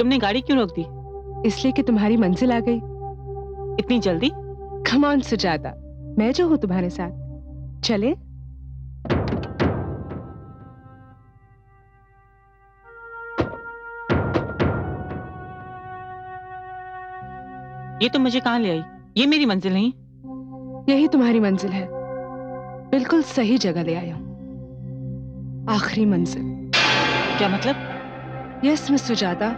तुमने गाड़ी क्यों रोक दी? इसलिए कि तुम्हारी मंजिल आ गई। इतनी जल्दी? कम ऑन सुजाता, मैं जो हूँ तुम्हारे साथ। चले? ये तुम मुझे कहाँ ले आई? ये मेरी मंजिल नहीं। यही तुम्हारी मंजिल है। बिल्कुल सही जगह ले आया हूँ। आखिरी मंजिल। क्या मतलब? यस मिस सुजाता,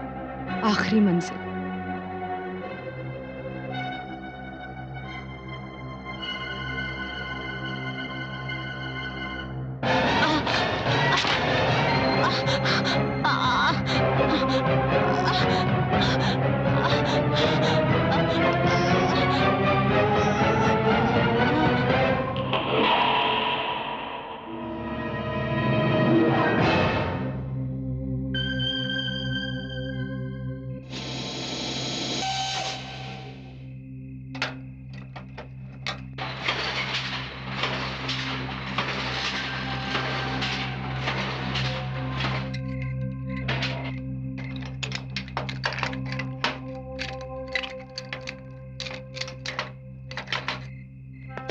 आखिरी मंजिल।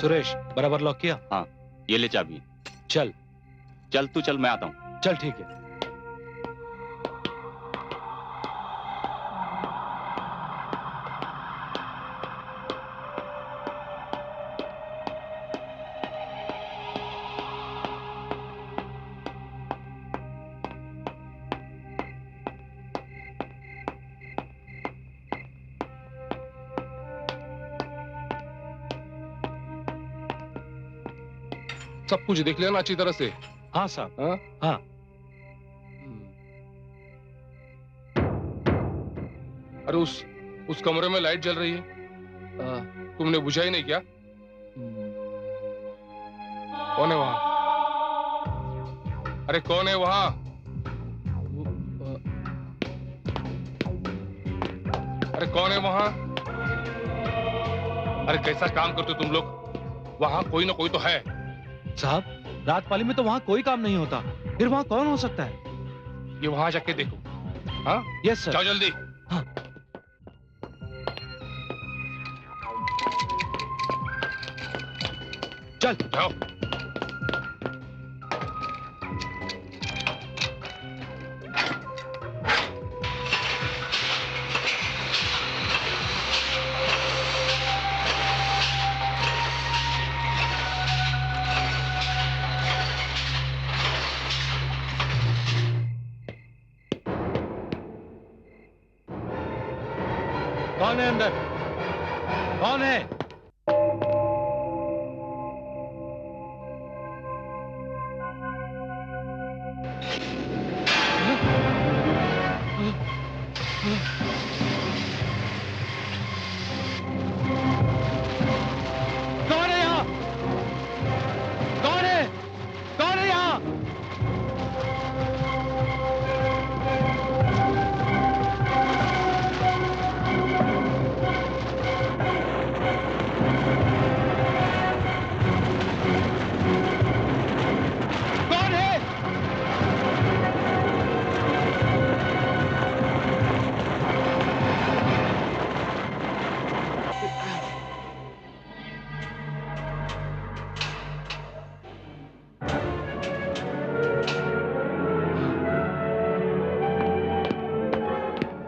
सुरेश, बराबर लॉक किया? हाँ, ये ले चाबी। चल। चल तू चल, मैं आता हूँ। चल ठीक है। सब कुछ देख लिया ना अच्छी तरह से? हाँ साहब। हाँ हाँ। अरे उस कमरे में लाइट जल रही है, तुमने बुझा ही नहीं क्या? कौन है वहां? अरे कौन है वहां? अरे कौन है वहां? अरे कैसा काम करते हो तुम लोग? वहां कोई ना कोई तो है। साहब, रात पाली में तो वहाँ कोई काम नहीं होता, फिर वहाँ कौन हो सकता है? ये वहां जाके देखो। हाँ यस सर। जाओ जल्दी। हाँ। चल जाओ। कौन है अंदर? कौन है? कौन है यहाँ? कौन है? कौन है यहाँ? कौन है?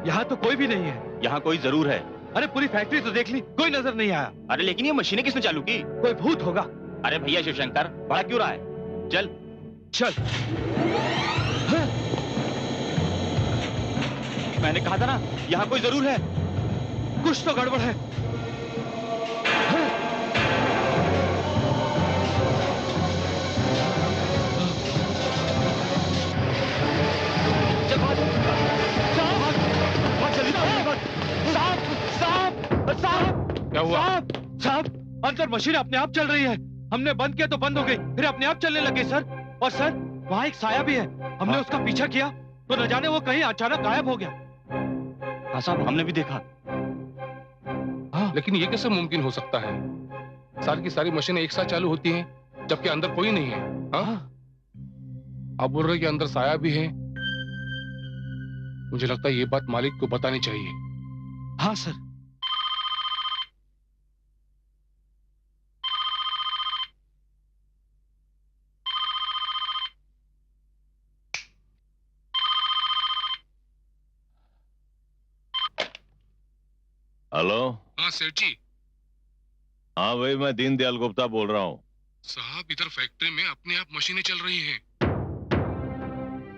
यहाँ तो कोई भी नहीं है। यहाँ कोई जरूर है। अरे पूरी फैक्ट्री तो देख ली, कोई नजर नहीं आया। अरे लेकिन ये मशीनें किसने चालू की? कोई भूत होगा। अरे भैया शिवशंकर, बड़ा क्यों रहा है? चल चल। मैंने कहा था ना, यहाँ कोई जरूर है। कुछ तो गड़बड़ है। चल भाग। भाग, भाग जल्दी भाग। क्या हुआ? साहब, अंदर मशीन अपने आप चल रही है। हमने बंद किया तो बंद हो गई, फिर अपने आप चलने लगे सर। और सर, वहाँ एक साया भी है। हमने उसका पीछा किया तो न जाने वो कहीं अचानक गायब हो गया। हाँ साहब, हमने भी देखा। हाँ, लेकिन ये कैसे मुमकिन हो सकता है? सारी की सारी मशीनें एक साथ चालू होती हैं, जबकि अंदर कोई नहीं है। हाँ? आप बोल रहे कि अंदर साया भी है? मुझे लगता है ये बात मालिक को बतानी चाहिए। हाँ सर। हेलो। हाँ सेठ जी। हाँ भाई, मैं दीनदयाल गुप्ता बोल रहा हूँ। साहब इधर फैक्ट्री में अपने आप मशीनें चल रही हैं।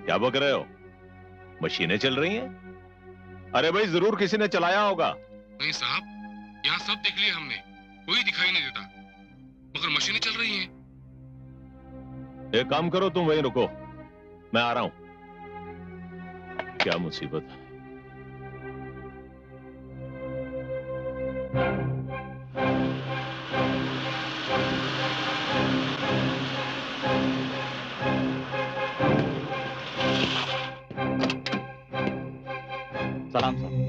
क्या बक रहे हो? मशीनें चल रही हैं? अरे भाई, जरूर किसी ने चलाया होगा। नहीं साहब, यहाँ सब देख लिया हमने, कोई दिखाई नहीं देता, मगर मशीनें चल रही हैं। एक काम करो, तुम वहीं रुको, मैं आ रहा हूं। क्या मुसीबत है। सलाम साहब।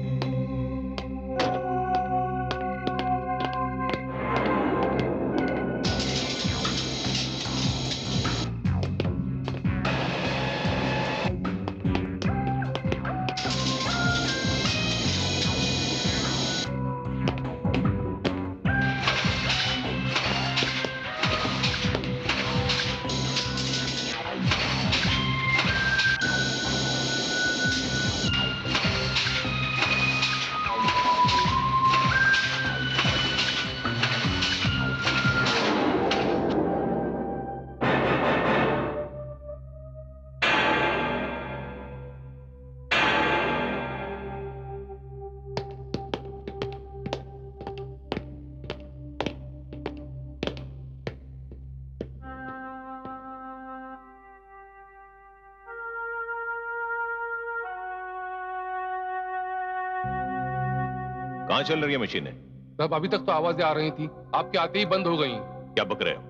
कहां चल रही है मशीनें? साहब अभी तक तो आवाजें आ रही थी, आपके आते ही बंद हो गई। क्या बक रहे हो?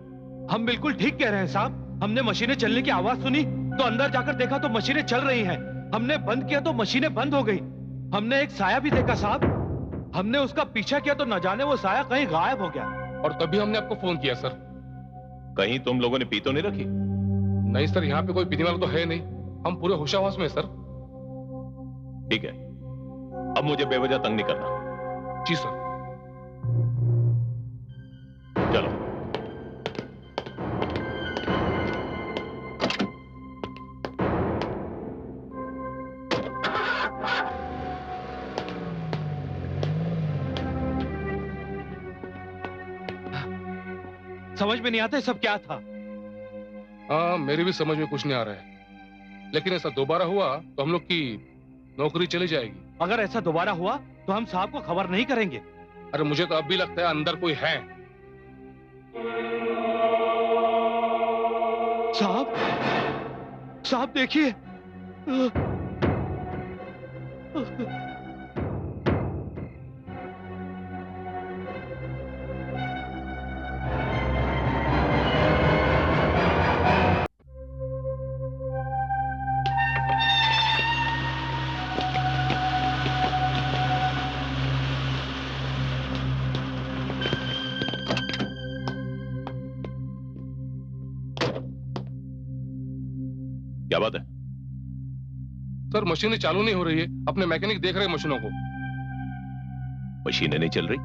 हम बिल्कुल ठीक कह रहे हैं साहब। हमने मशीनें चलने की आवाज सुनी तो अंदर जाकर देखा तो मशीनें चल रही हैं। हमने बंद किया तो मशीनें बंद हो गई। हमने एक साया भी देखा साहब। हमने उसका पीछा किया तो न जाने वो साया कहीं गायब हो गया। और तभी हमने आपको फोन किया सर। कहीं तुम लोगों ने पी तो नहीं रखी? नहीं सर, यहाँ पे कोई पीने वाला तो है नहीं, हम पूरे होशावास में सर। ठीक है, अब मुझे बेवजह तंग नहीं करना। जी सर। चलो। समझ में नहीं आता ये सब क्या था। हाँ, मेरे भी समझ में कुछ नहीं आ रहा है, लेकिन ऐसा दोबारा हुआ तो हम लोग की नौकरी चली जाएगी। अगर ऐसा दोबारा हुआ तो हम साहब को खबर नहीं करेंगे। अरे मुझे तो अब भी लगता है अंदर कोई है। साहब, साहब देखिए। क्या बात है? सर मशीनें चालू नहीं हो रही है, अपने मैकेनिक देख रहे हैं मशीनों को। मशीनें नहीं चल रही?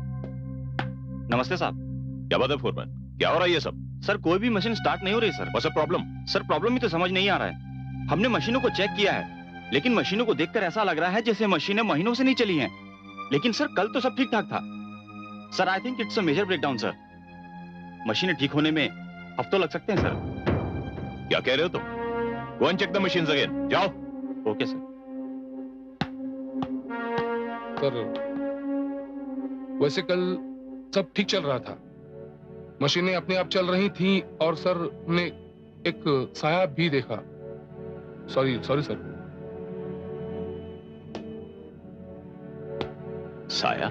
नमस्ते साहब। क्या बात है फोरमैन, क्या हो रहा है ये सब? सर कोई भी मशीन स्टार्ट नहीं हो रही sir. What's the problem? Sir problem ही तो समझ नहीं आ रहा है। हमने मशीनों को चेक किया है, लेकिन मशीनों को देखकर ऐसा लग रहा है जैसे मशीनें महीनों से नहीं चली हैं। लेकिन सर कल तो सब ठीक ठाक था। Sir I think it's a major breakdown sir. मशीनें ठीक होने में हफ्तों लग सकते हैं सर। क्या कह रहे हो तुम? Go and check the machines again, जाओ। Okay sir. सर वैसे कल सब ठीक चल रहा था, मशीनें अपने आप चल रही थीं और सर ने एक साया भी देखा। Sorry sir. साया?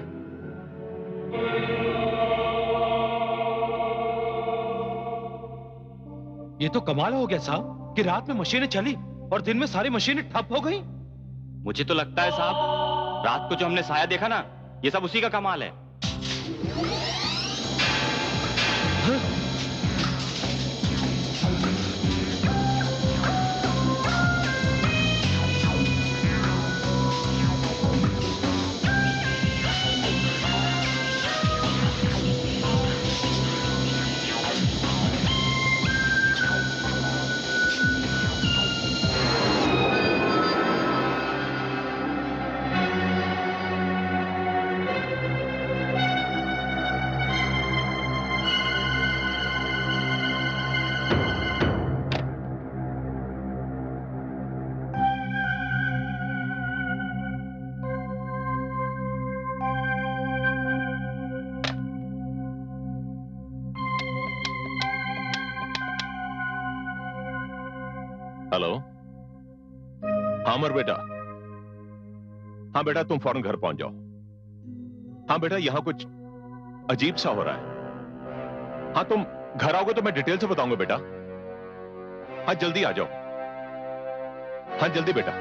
ये तो कमाल हो गया साहब कि रात में मशीनें चली और दिन में सारी मशीनें ठप हो गई। मुझे तो लगता है साहब रात को जो हमने साया देखा ना, ये सब उसी का कमाल है। हेलो। हाँ अमर बेटा। हाँ बेटा तुम फौरन घर पहुंच जाओ। हाँ बेटा यहां कुछ अजीब सा हो रहा है। हाँ तुम घर आओगे तो मैं डिटेल से बताऊंगा बेटा। हाँ जल्दी आ जाओ। हाँ जल्दी बेटा।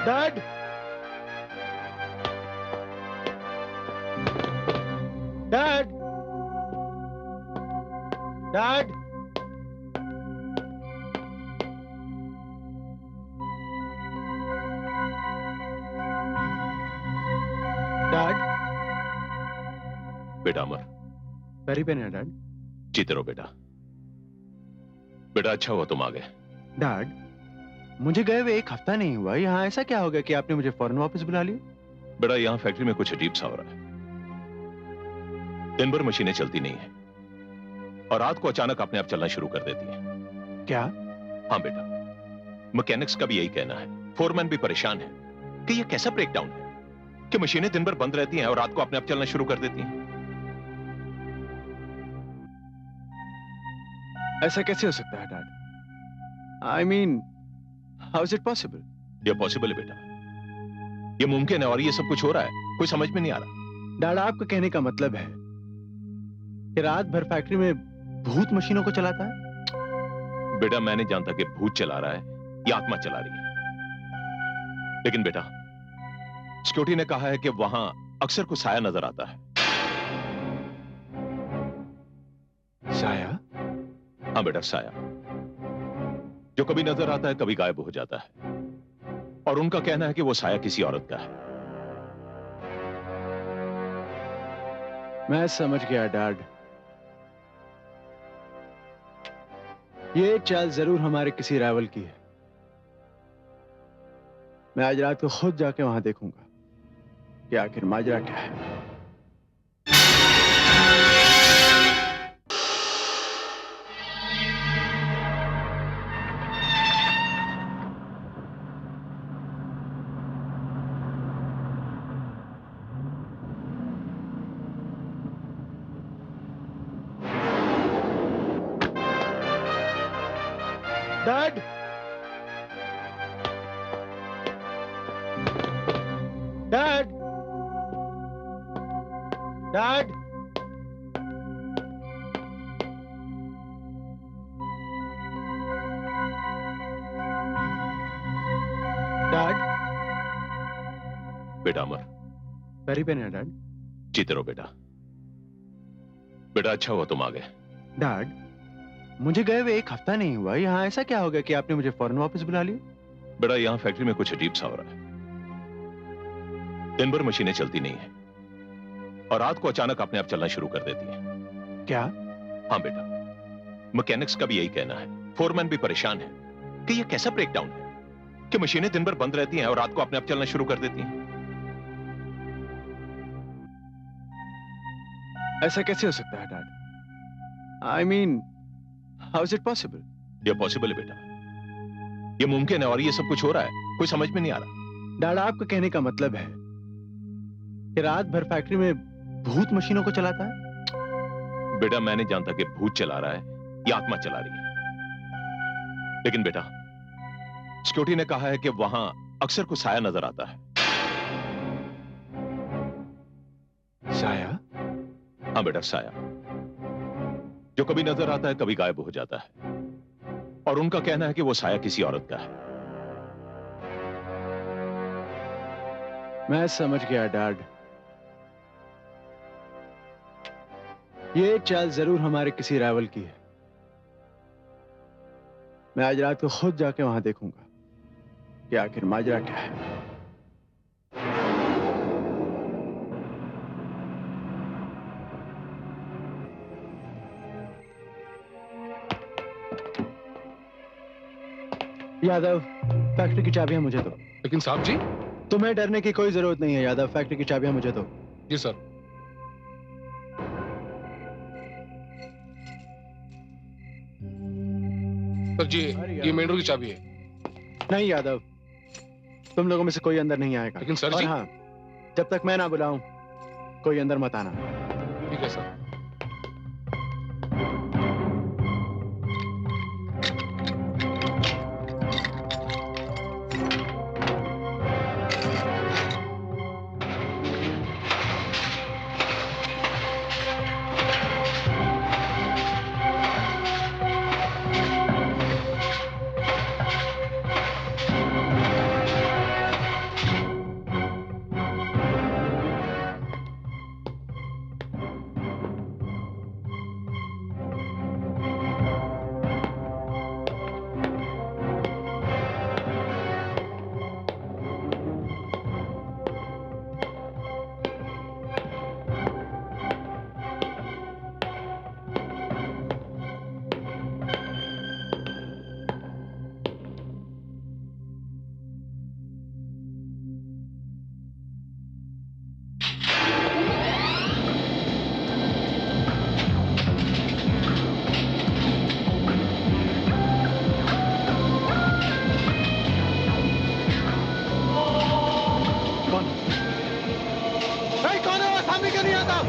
Dad, dad, dad, dad. बेटा अमर। वेरी पेन है डैड। जीते रहो बेटा। बेटा अच्छा हुआ तुम आ गए। डैड, मुझे गए हुए 1 हफ्ता नहीं हुआ, यहाँ ऐसा क्या हो गया कि आपने मुझे फौरन वापस बुला लिया? बेटा यहाँ फैक्ट्री में कुछ अजीब सा हो रहा है। दिन भर मशीनें चलती नहीं है और रात को अचानक अपने आप चलना शुरू कर देती हैं। क्या? हाँ बेटा, मैकेनिक्स का भी यही कहना है, फोरमैन भी परेशान है कि यह कैसा ब्रेकडाउन है कि मशीनें दिन भर बंद रहती हैं और रात को अपने आप चलना शुरू कर देती हैं। ऐसा कैसे हो सकता है dad? I mean, how is it possible? ये पॉसिबल है बेटा, ये मुमकिन है और ये सब कुछ हो रहा है, कोई समझ में नहीं आ रहा। डैड, आपका कहने का मतलब है कि रात भर फैक्ट्री में भूत मशीनों को चलाता है? बेटा मैं नहीं जानता कि भूत चला रहा है या आत्मा चला रही है, लेकिन बेटा सिक्योरिटी ने कहा है कि वहां अक्सर कुछ साया नजर आता है। साया? हाँ बेटा साया, जो कभी नजर आता है कभी गायब हो जाता है और उनका कहना है कि वो साया किसी औरत का है। मैं समझ गया डैड, ये चाल जरूर हमारे किसी राइवल की है। मैं आज रात को खुद जाके वहां देखूंगा कि आखिर माजरा क्या है। Dad, dad, dad, dad. बेटा अमर। वेरी पेन है डैड। जीते रहो बेटा। बेटा अच्छा हुआ तुम आ गए। डैड, मुझे गए हुए 1 हफ्ता नहीं हुआ, यहाँ ऐसा क्या हो गया कि आपने मुझे फौरन वापस बुला लिया? बेटा यहाँ फैक्ट्री में कुछ अजीब सा हो रहा है। दिन भर मशीनें चलती नहीं है और रात को अचानक अपने आप चलना शुरू कर देती हैं। क्या? हाँ बेटा, मैकेनिक्स का भी यही कहना है, फोरमैन भी परेशान है कि यह कैसा ब्रेकडाउन है कि मशीनें दिन भर बंद रहती हैं और रात को अपने आप चलना शुरू कर देती हैं। ऐसा कैसे हो सकता है dad? I mean, how is it possible? ये पॉसिबल है बेटा, ये मुमकिन है और ये सब कुछ हो रहा है, कोई समझ में नहीं आ रहा। डैड, आपका कहने का मतलब है कि रात भर फैक्ट्री में भूत मशीनों को चलाता है? बेटा मैं नहीं जानता कि भूत चला रहा है या आत्मा चला रही है, लेकिन बेटा सिक्योरिटी ने कहा है कि वहां अक्सर कुछ साया नजर आता है। साया? हाँ बेटा साया, जो कभी नजर आता है कभी गायब हो जाता है और उनका कहना है कि वो साया किसी औरत का है। मैं समझ गया डैड, ये चाल जरूर हमारे किसी राइवल की है। मैं आज रात को खुद जाके वहां देखूंगा कि आखिर माजरा क्या है। यादव, फैक्ट्री की चाबियां मुझे दो। लेकिन साहब जी, तुम्हें डरने की कोई जरूरत नहीं है यादव, फैक्ट्री की चाबियां मुझे दो। जी सर। सर जी, ये मेन डोर की चाबी है। नहीं यादव, तुम लोगों में से कोई अंदर नहीं आएगा। लेकिन सर और जी। हाँ, जब तक मैं ना बुलाऊं कोई अंदर मत आना। ठीक है सर। कौन? कौन है वो? सामने क्यों नहीं आता?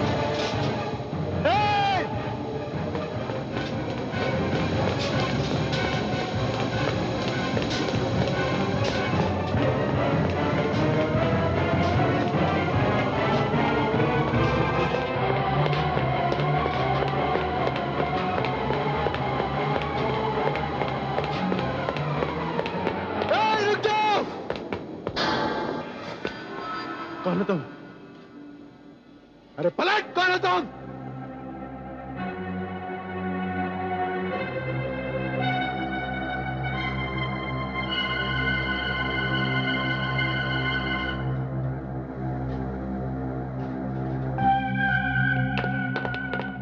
रुक जाओ! कौन हो तुम? अरे पलट! कौन हो तुम?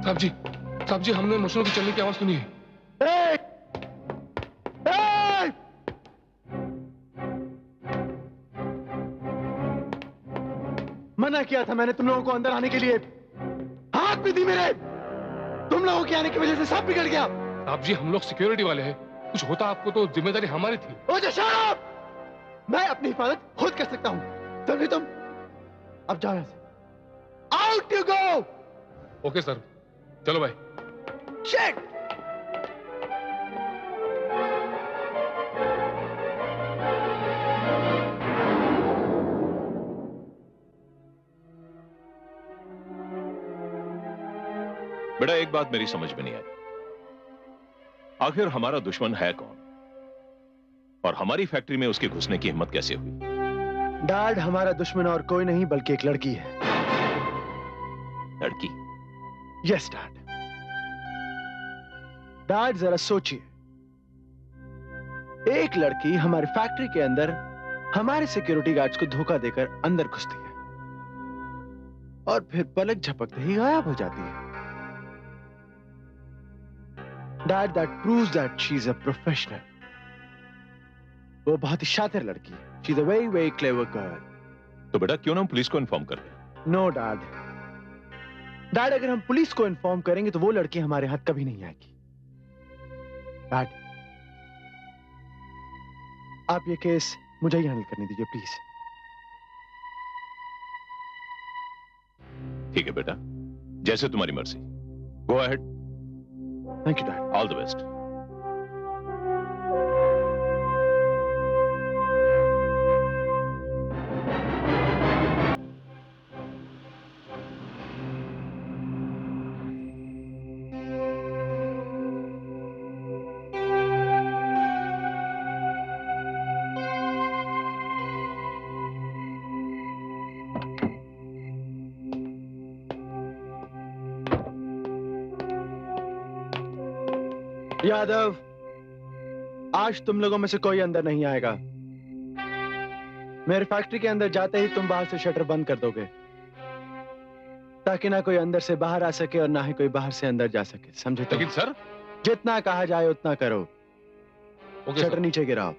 साहब जी, साहब जी, हमने मशीनों की चलने की आवाज सुनी है। ए! ए! मना किया था मैंने तुम लोगों को अंदर आने के लिए। हाथ भी दी मेरे। तुम लोगों के आने की वजह से सब बिगड़ गया। साहब जी, हम लोग सिक्योरिटी वाले हैं। कुछ होता आपको तो जिम्मेदारी हमारी थी। ओ शट अप! मैं अपनी हिफाजत खुद कर सकता हूं। समझे तुम? अब जाओ यहां से। Out you go! Okay sir, चलो भाई। शिट! बेटा, एक बात मेरी समझ में नहीं आई, आखिर हमारा दुश्मन है कौन और हमारी फैक्ट्री में उसके घुसने की हिम्मत कैसे हुई? डैड, हमारा दुश्मन और कोई नहीं बल्कि एक लड़की है। लड़की? Yes dad. डैड, जरा सोचिए, एक लड़की हमारी फैक्ट्री के अंदर हमारे सिक्योरिटी गार्ड्स को धोखा देकर अंदर घुसती है और फिर पलक झपकते ही गायब हो जाती है। Dad, that proves that she is a professional. वो बहुत ही शातिर लड़की है। She is a very very clever girl. तो बेटा, क्यों ना हम पुलिस को इन्फॉर्म कर दें? No dad. डैड, अगर हम पुलिस को इन्फॉर्म करेंगे तो वो लड़की हमारे हाथ कभी नहीं आएगी। डैड, आप ये केस मुझे ही हैंडल करने दीजिए प्लीज। ठीक है बेटा, जैसे तुम्हारी मर्जी। Go ahead. Thank you dad. All the best. Yadav, आज तुम लोगों में से कोई अंदर नहीं आएगा। मेरे फैक्ट्री के अंदर जाते ही तुम बाहर से शटर बंद कर दोगे ताकि ना कोई अंदर से बाहर आ सके और ना ही कोई बाहर से अंदर जा सके। समझे? तो लेकिन सर। जितना कहा जाए उतना करो। Okay shutter sir. नीचे गिराओ।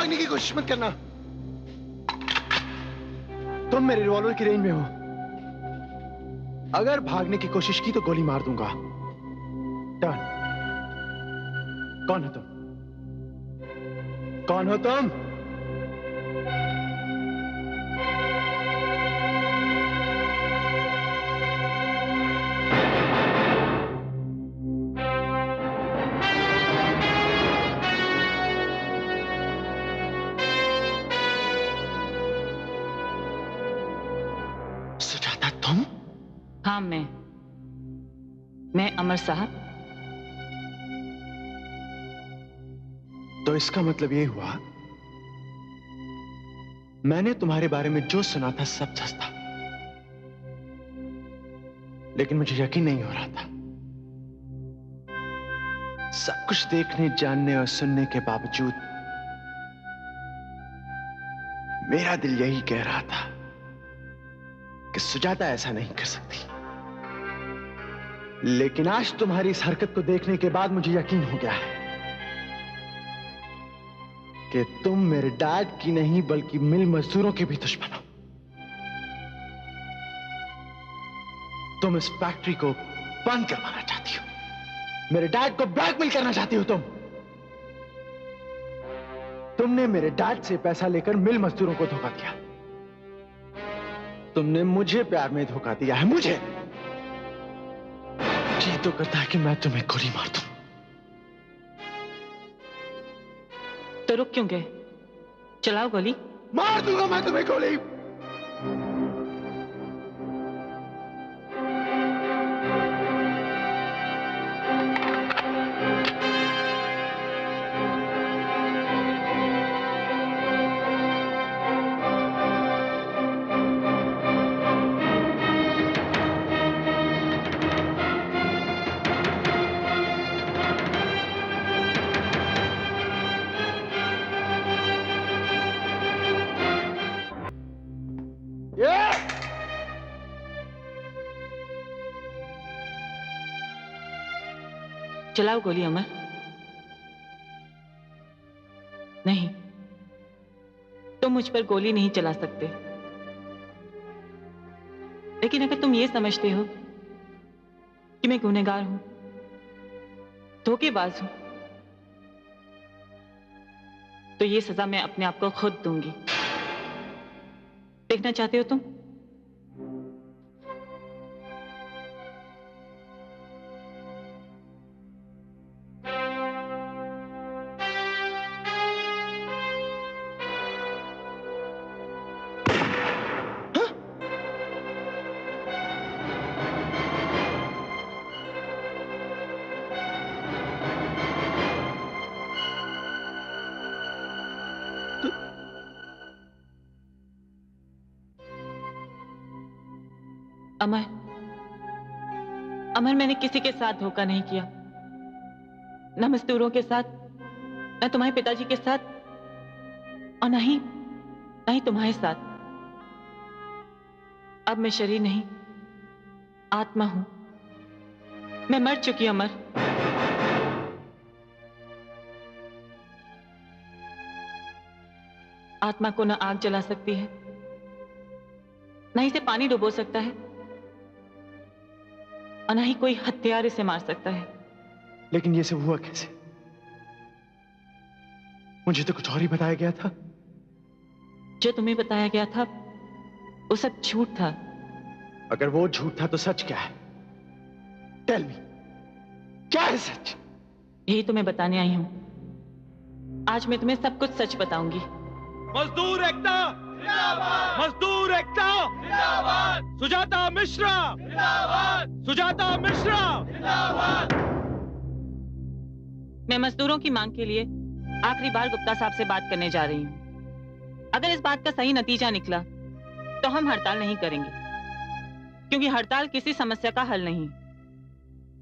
भागने की कोशिश मत करना। तुम मेरे रिवॉल्वर की रेंज में हो। अगर भागने की कोशिश की तो गोली मार दूंगा। टर्न। कौन हो तुम? कौन हो तुम? सुजाता तुम? हाँ, मैं अमर साहब। तो इसका मतलब ये हुआ मैंने तुम्हारे बारे में जो सुना था सब सच था, लेकिन मुझे यकीन नहीं हो रहा था। सब कुछ देखने, जानने और सुनने के बावजूद मेरा दिल यही कह रहा था कि सुजाता ऐसा नहीं कर सकती। लेकिन आज तुम्हारी इस हरकत को देखने के बाद मुझे यकीन हो गया है कि तुम मेरे डैड की नहीं बल्कि मिल मजदूरों के भी दुश्मन हो। तुम इस फैक्ट्री को बंद करवाना चाहती हो, मेरे डैड को ब्लैकमेल करना चाहती हो। तुमने मेरे डैड से पैसा लेकर मिल मजदूरों को धोखा दिया। तुमने मुझे प्यार में धोखा दिया है, मुझे। जी तो करता है कि मैं तुम्हें गोली मार दूं। तो रुक क्यों गए? चलाओ गोली। मार दूंगा मैं तुम्हें गोली। चलाओ गोली अमर। नहीं, तुम मुझ पर गोली नहीं चला सकते। लेकिन अगर तुम ये समझते हो कि मैं गुनहगार हूं, धोखेबाज हूं, तो ये सजा मैं अपने आप को खुद दूंगी। देखना चाहते हो तुम? अमर, अमर, मैंने किसी के साथ धोखा नहीं किया, न मजदूरों के साथ, न तुम्हारे पिताजी के साथ, और नहीं तुम्हारे साथ। अब मैं शरीर नहीं, आत्मा हूं। मैं मर चुकी अमर। आत्मा को न आग जला सकती है, न इसे पानी डुबो सकता है, और ना ही कोई हथियार इसे मार सकता है। लेकिन ये सब हुआ कैसे? मुझे तो कुछ और ही बताया गया था। जो तुम्हें बताया गया था वो सब झूठ था। अगर वो झूठ था तो सच क्या है? टेल मी, क्या है सच? यही तो मैं बताने आई हूं। आज मैं तुम्हें सब कुछ सच बताऊंगी। मजदूर एकता जिंदाबाद! मजदूर एकता जिंदाबाद! सुजाता मिश्रा जिंदाबाद! सुजाता मिश्रा जिंदाबाद! मैं मजदूरों की मांग के लिए आखिरी बार गुप्ता साहब से बात करने जा रही हूं। अगर इस बात का सही नतीजा निकला तो हम हड़ताल नहीं करेंगे, क्योंकि हड़ताल किसी समस्या का हल नहीं।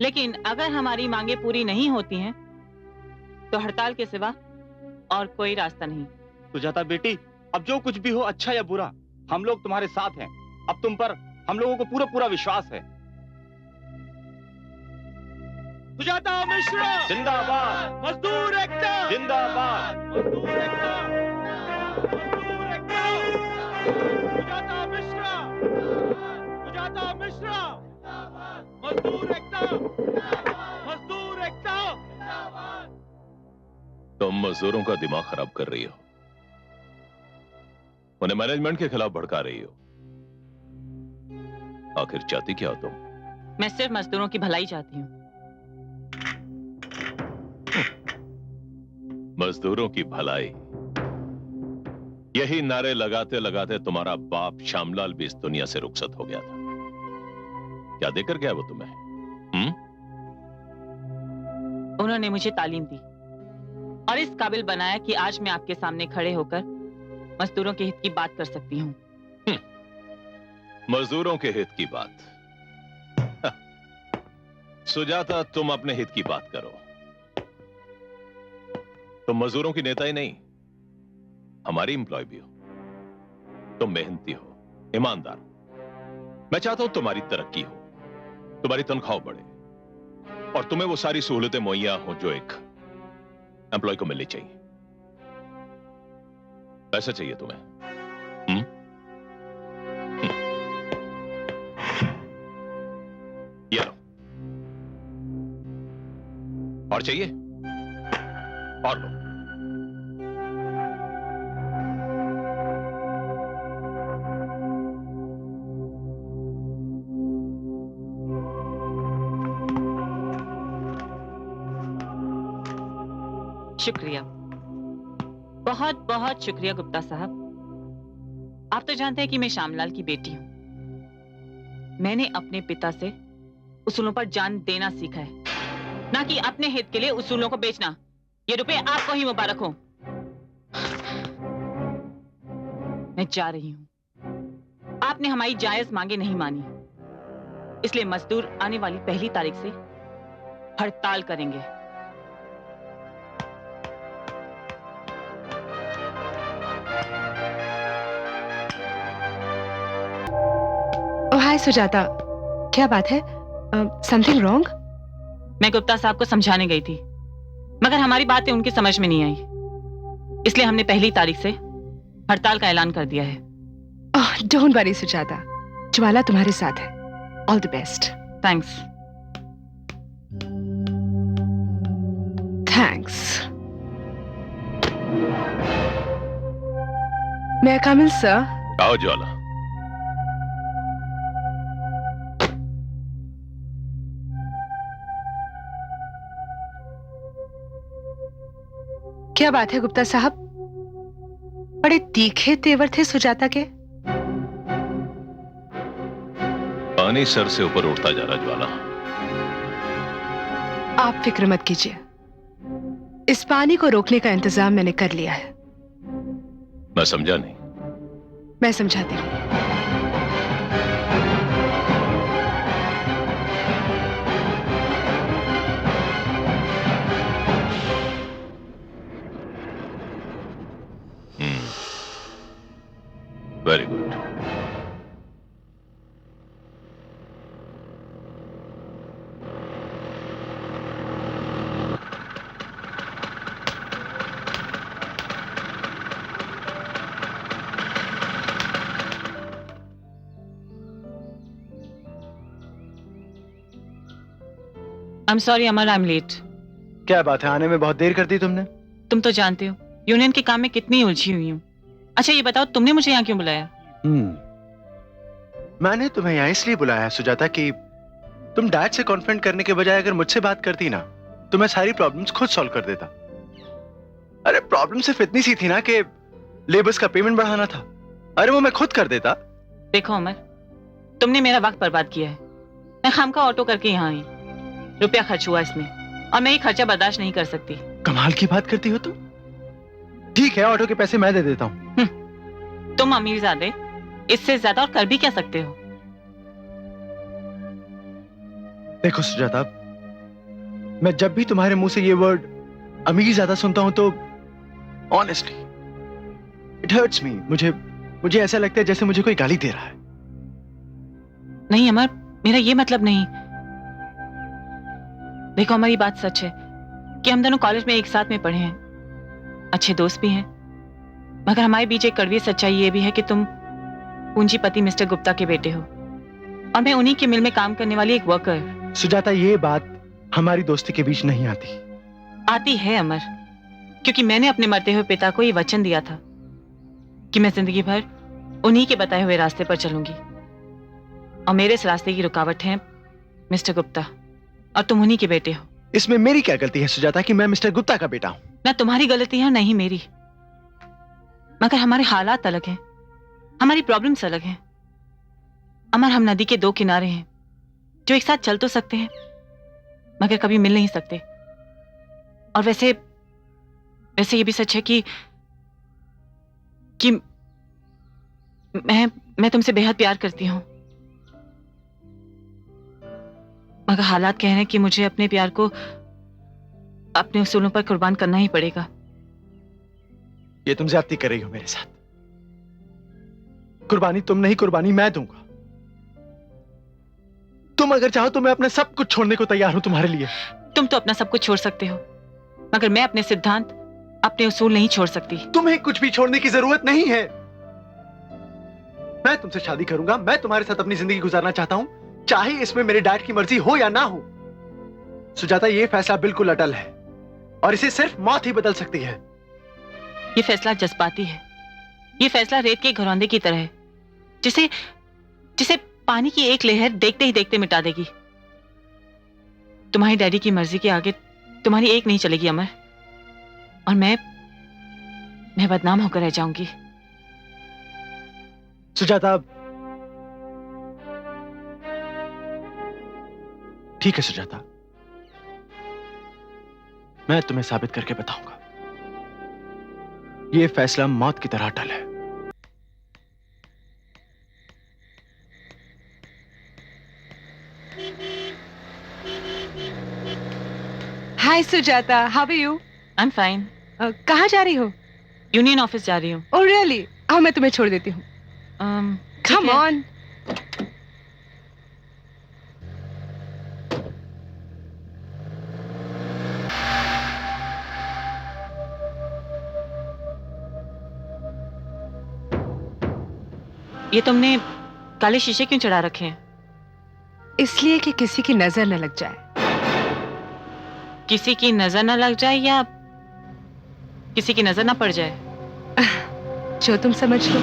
लेकिन अगर हमारी मांगे पूरी नहीं होती हैं तो हड़ताल के सिवा और कोई रास्ता नहीं। सुजाता बेटी, अब जो कुछ भी हो, अच्छा या बुरा, हम लोग तुम्हारे साथ हैं। अब तुम पर हम लोगों को पूरा पूरा विश्वास है। सुजाता मिश्रा जिंदाबाद, मजदूर एकता जिंदाबाद, मजदूर एकता मजदूर एकता सुजाता मिश्रा मजदूर एकता मजदूर एकता। तुम मजदूरों का दिमाग खराब कर रही हो, उन्हें मैनेजमेंट के खिलाफ भड़का रही हो। आखिर चाहती क्या हो तुम? मैं सिर्फ मजदूरों की भलाई चाहती हूँ। मजदूरों की भलाई, यही नारे लगाते लगाते तुम्हारा बाप श्यामलाल भी इस दुनिया से रुखसत हो गया था। क्या देकर गया वो तुम्हें? उन्होंने मुझे तालीम दी और इस काबिल बनाया कि आज मैं आपके सामने खड़े होकर मजदूरों के हित की बात कर सकती हूँ। मजदूरों के हित की बात? सुजाता, तुम अपने हित की बात करो। तुम मजदूरों की नेता ही नहीं, हमारी एम्प्लॉय भी हो। तुम मेहनती हो, ईमानदार हो। मैं चाहता हूं तुम्हारी तरक्की हो, तुम्हारी तनख्वाह बढ़े और तुम्हें वो सारी सहूलतें मुहैया हो जो एक एम्प्लॉय को मिलनी चाहिए। पैसा चाहिए तुम्हें? ये लो। और चाहिए? और लो। शुक्रिया, बहुत बहुत शुक्रिया गुप्ता साहब। आप तो जानते हैं कि मैं श्यामलाल की बेटी हूं। मैंने अपने पिता से उसूलों पर जान देना सीखा है, ना कि अपने हित के लिए उसूलों को बेचना। ये रुपए आपको ही मुबारक हो। मैं जा रही हूं। आपने हमारी जायज मांगे नहीं मानी, इसलिए मजदूर आने वाली 1 तारीख से हड़ताल करेंगे। हाय सुजाता, क्या बात है? Something wrong? मैं गुप्ता साहब को समझाने गई थी, मगर हमारी बातें उनकी समझ में नहीं आई, इसलिए हमने 1 तारीख से हड़ताल का ऐलान कर दिया है। डोंट वरी सुजाता, ज्वाला तुम्हारे साथ है। All the best. Thanks. Thanks. May I come in, sir? आओ ज्वाला। क्या बात है गुप्ता साहब, बड़े तीखे तेवर थे सुजाता के। पानी सर से ऊपर उठता जा रहा ज्वाला। आप फिक्र मत कीजिए, इस पानी को रोकने का इंतजाम मैंने कर लिया है। मैं समझा नहीं। मैं समझाती हूँ। Very good. I'm sorry Amar, I'm late। क्या बात है, आने में बहुत देर कर दी तुमने। तुम तो जानते हो यूनियन के काम में कितनी उलझी हुई हूँ। अच्छा ये बताओ, तुमने मुझे यहाँ क्यों बुलाया? मैंने तुम्हें यहाँ इसलिए बुलाया है सुजाता कि तुम डैड से कॉन्फ्रेंट करने के बजाय अगर मुझसे बात करती ना तो मैं सारी प्रॉब्लम्स खुद सॉल्व कर देता। अरे प्रॉब्लम सिर्फ इतनी सी थी ना कि लेबर्स का पेमेंट बढ़ाना था। अरे वो मैं खुद कर देता। देखो अमर, तुमने मेरा वक्त बर्बाद किया है। मैं खामखा ऑटो करके यहाँ आई, रुपया खर्च हुआ इसमें, और मैं ये खर्चा बर्दाश्त नहीं कर सकती। कमाल की बात करती हो तुम। ठीक है, ऑटो के पैसे मैं दे देता हूँ। तुम अमीरजादे, इससे ज्यादा और कर भी क्या सकते हो? देखो सुजाता, मैं जब भी तुम्हारे मुंह से ये वर्ड अमीर ज्यादा सुनता हूं तो ऑनेस्टली इट हर्ट्स मी। मुझे ऐसा लगता है जैसे मुझे कोई गाली दे रहा है। नहीं अमर, मेरा ये मतलब नहीं। देखो हमारी बात सच है कि हम दोनों कॉलेज में एक साथ में पढ़े हैं, अच्छे दोस्त भी हैं, मगर हमारे बीच एक कड़वी सच्चाई ये भी है कि तुम पूंजीपति मिस्टर गुप्ता के बेटे हो और मैं उन्हीं के मिल में काम करने वाली एक वर्कर। सुजाता, ये बात हमारी दोस्ती के बीच नहीं आती। आती है अमर, क्योंकि मैंने अपने मरते हुए पिता को ये वचन दिया था कि मैं जिंदगी भर उन्हीं के बताए हुए रास्ते पर चलूंगी, और मेरे इस रास्ते की रुकावट है मिस्टर गुप्ता, और तुम उन्हीं के बेटे हो। इसमें मेरी क्या गलती है सुजाता कि मैं मिस्टर गुप्ता का बेटा हूं? ना तुम्हारी गलती है नहीं मेरी, मगर हमारे हालात अलग हैं, हमारी प्रॉब्लम्स अलग हैं। अमर, हम नदी के दो किनारे हैं जो एक साथ चल तो सकते हैं मगर कभी मिल नहीं सकते। और वैसे वैसे ये भी सच है कि मैं तुमसे बेहद प्यार करती हूं, मगर हालात कह रहे हैं कि मुझे अपने प्यार को अपने उसूलों पर कुर्बान करना ही पड़ेगा। ये तुम ज्यादती कर रही हो मेरे साथ। कुर्बानी तुम नहीं, कुर्बानी मैं दूंगा। तुम अगर चाहो तो मैं अपना सब कुछ छोड़ने को तैयार हूं तुम्हारे लिए। तुम तो अपना सब कुछ छोड़ सकते हो, मगर मैं अपने सिद्धांत, अपने उसूल नहीं छोड़ सकती। तुम्हें कुछ भी छोड़ने की जरूरत नहीं है। मैं तुमसे शादी करूंगा, मैं तुम्हारे साथ अपनी जिंदगी गुजारना चाहता हूं, चाहे इसमें मेरे डैड की मर्जी हो या ना हो। सुजाता, ये फैसला बिल्कुल अटल है और इसे सिर्फ मौत ही बदल सकती है। ये फैसला जज्बाती है, ये फैसला रेत के घरौंदे की तरह है जिसे जिसे पानी की एक लहर देखते ही देखते मिटा देगी। तुम्हारी डैडी की मर्जी के आगे तुम्हारी एक नहीं चलेगी अमर, और मैं बदनाम होकर रह जाऊंगी। सुजाता, ठीक है सुजाता, मैं तुम्हें साबित करके बताऊंगा। यह फैसला मौत की तरह अटल है। Hi Sujata, how are you? I am fine. कहाँ जा रही हो? यूनियन ऑफिस जा रही हूँ। Oh really? आओ मैं तुम्हें छोड़ देती हूँ। Come on. ये तुमने काले शीशे क्यों चढ़ा रखे हैं? इसलिए कि किसी की नजर न लग जाए। किसी की नजर ना लग जाए या किसी की नजर ना पड़ जाए? जो तुम समझ लो।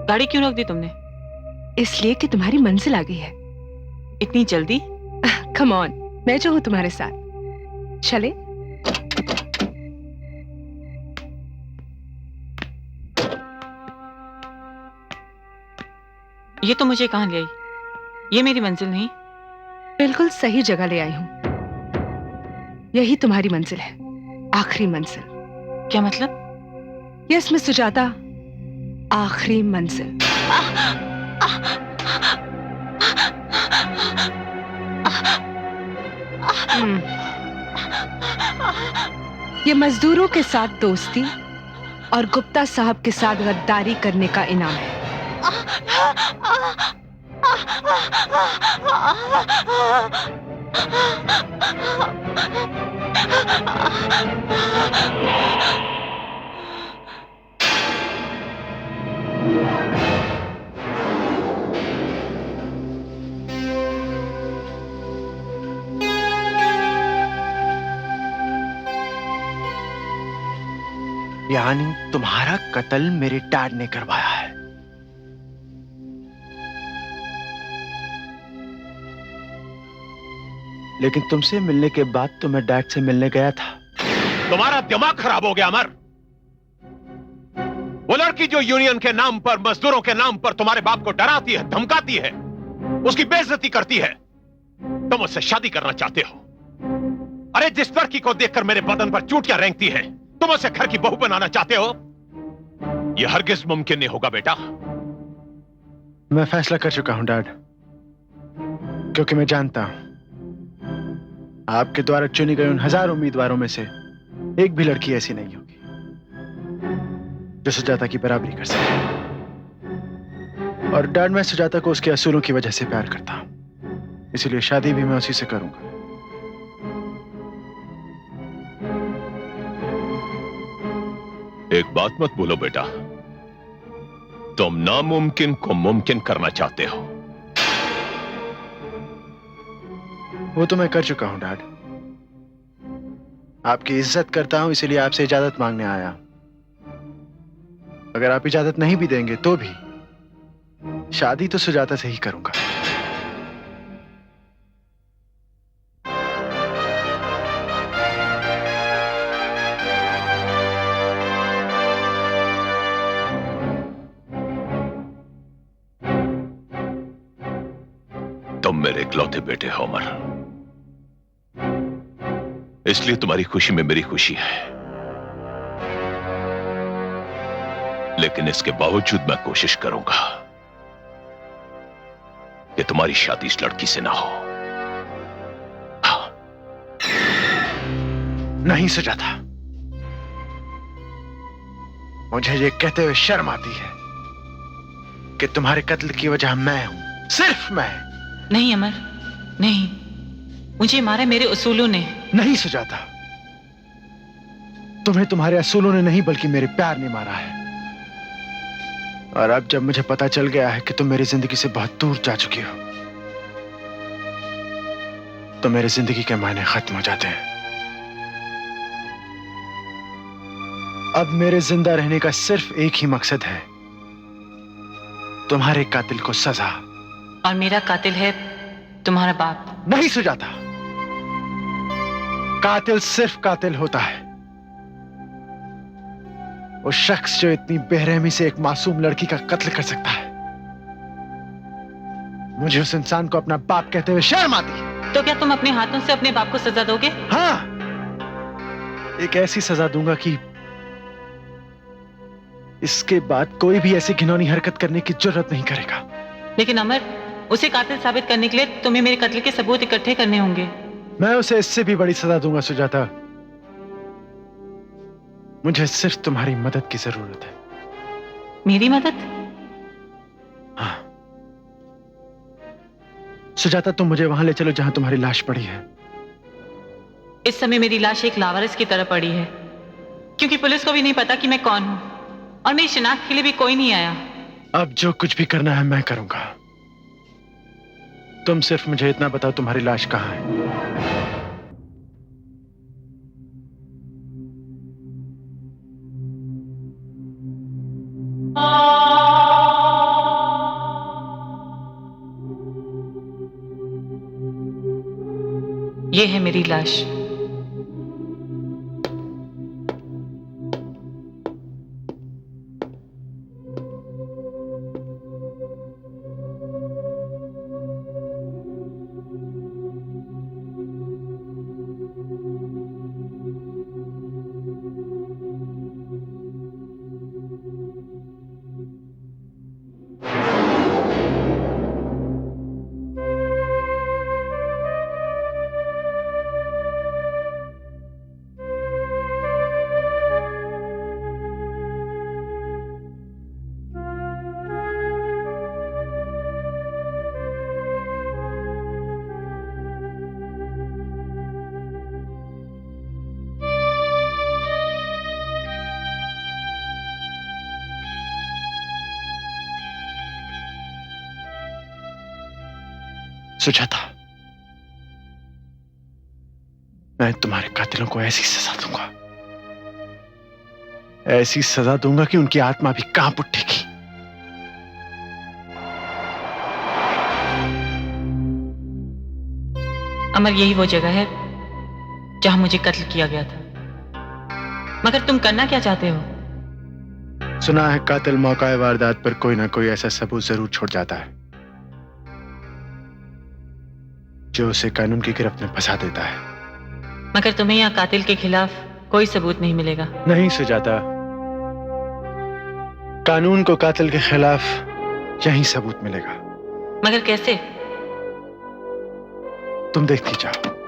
गाड़ी क्यों रोक दी तुमने? इसलिए कि तुम्हारी मंजिल आ गई है। इतनी जल्दी? कम ऑन, मैं जो हूं तुम्हारे साथ। चले? ये तो मुझे कहां ले आई? ये मेरी मंजिल नहीं। बिल्कुल सही जगह ले आई हूं। यही तुम्हारी मंजिल है, आखिरी मंजिल। क्या मतलब? यस मिस सुजाता, आखिरी मंजिल। ये मजदूरों के साथ दोस्ती और गुप्ता साहब के साथ गद्दारी करने का इनाम है। यानी तुम्हारा कत्ल मेरे डैड ने करवाया है। लेकिन तुमसे मिलने के बाद तो मैं डैड से मिलने गया था। तुम्हारा दिमाग खराब हो गया अमर। वो लड़की जो यूनियन के नाम पर, मजदूरों के नाम पर तुम्हारे बाप को डराती है, धमकाती है, उसकी बेइज्जती करती है, तुम उससे शादी करना चाहते हो। अरे जिस लड़की को देखकर मेरे बदन पर चोटियां रेंगती है, तुम उसे घर की बहू बनाना चाहते हो? यह हरगिज मुमकिन नहीं होगा बेटा। मैं फैसला कर चुका हूं डैड, क्योंकि मैं जानता हूं आपके द्वारा चुनी गई उन हजारों उम्मीदवारों में से एक भी लड़की ऐसी नहीं होगी जो सुजाता की बराबरी कर सके। और डैड, मैं सुजाता को उसके असूलों की वजह से प्यार करता हूं, इसलिए शादी भी मैं उसी से करूंगा। एक बात मत बोलो बेटा, तुम नामुमकिन को मुमकिन करना चाहते हो। वो तो मैं कर चुका हूं डैड। आपकी इज्जत करता हूं, इसीलिए आपसे इजाजत मांगने आया। अगर आप इजाजत नहीं भी देंगे तो भी शादी तो सुजाता से ही करूंगा। तुम मेरे इकलौते बेटे हो अमर, इसलिए तुम्हारी खुशी में मेरी खुशी है। लेकिन इसके बावजूद मैं कोशिश करूंगा कि तुम्हारी शादी इस लड़की से ना हो। हाँ। नहीं सुजाता, मुझे ये कहते हुए शर्म आती है कि तुम्हारे कत्ल की वजह मैं हूं, सिर्फ मैं। नहीं अमर, नहीं, मुझे मारा मेरे उसूलों ने। नहीं सुजाता, तुम्हें तुम्हारे असूलों ने नहीं बल्कि मेरे प्यार ने मारा है। और अब जब मुझे पता चल गया है कि तुम मेरी जिंदगी से बहुत दूर जा चुकी हो, तो मेरी जिंदगी के मायने खत्म हो जाते हैं। अब मेरे जिंदा रहने का सिर्फ एक ही मकसद है, तुम्हारे कातिल को सजा। और मेरा कातिल है तुम्हारा बाप। नहीं सुजाता, कातिल सिर्फ कातिल होता है वो शख्स जो इतनी बेरहमी से एक मासूम लड़की का कत्ल कर सकता है। मुझे उस इंसान को अपना बाप कहते हुए शर्म आती है। तो क्या तुम अपने हाथों से अपने बाप को सजा दोगे? हाँ, एक ऐसी सजा दूंगा कि इसके बाद कोई भी ऐसी घिनौनी हरकत करने की जरूरत नहीं करेगा। लेकिन अमर, उसे कातिल साबित करने के लिए तुम्हें मेरे कत्ल के सबूत इकट्ठे करने होंगे। मैं उसे इससे भी बड़ी सजा दूंगा सुजाता। मुझे सिर्फ तुम्हारी मदद की जरूरत है। मेरी मदद? हाँ सुजाता, तुम मुझे वहां ले चलो जहां तुम्हारी लाश पड़ी है। इस समय मेरी लाश एक लावारिस की तरह पड़ी है, क्योंकि पुलिस को भी नहीं पता कि मैं कौन हूं, और मेरी शिनाख्त के लिए भी कोई नहीं आया। अब जो कुछ भी करना है मैं करूंगा। तुम सिर्फ मुझे इतना बताओ, तुम्हारी लाश कहां है? ये है मेरी लाश। सुजाता, मैं तुम्हारे कातिलों को ऐसी सजा दूंगा, ऐसी सजा दूंगा कि उनकी आत्मा भी कांप उठेगी। अमर, यही वो जगह है जहां मुझे कत्ल किया गया था। मगर तुम करना क्या चाहते हो? सुना है कातिल मौका वारदात पर कोई ना कोई ऐसा सबूत जरूर छोड़ जाता है जो उसे कानून की गिरफ्त में फंसा देता है। मगर तुम्हें यहाँ कातिल के खिलाफ कोई सबूत नहीं मिलेगा। नहीं सुजाता, कानून को कातिल के खिलाफ यही सबूत मिलेगा। मगर कैसे? तुम देखती जाओ।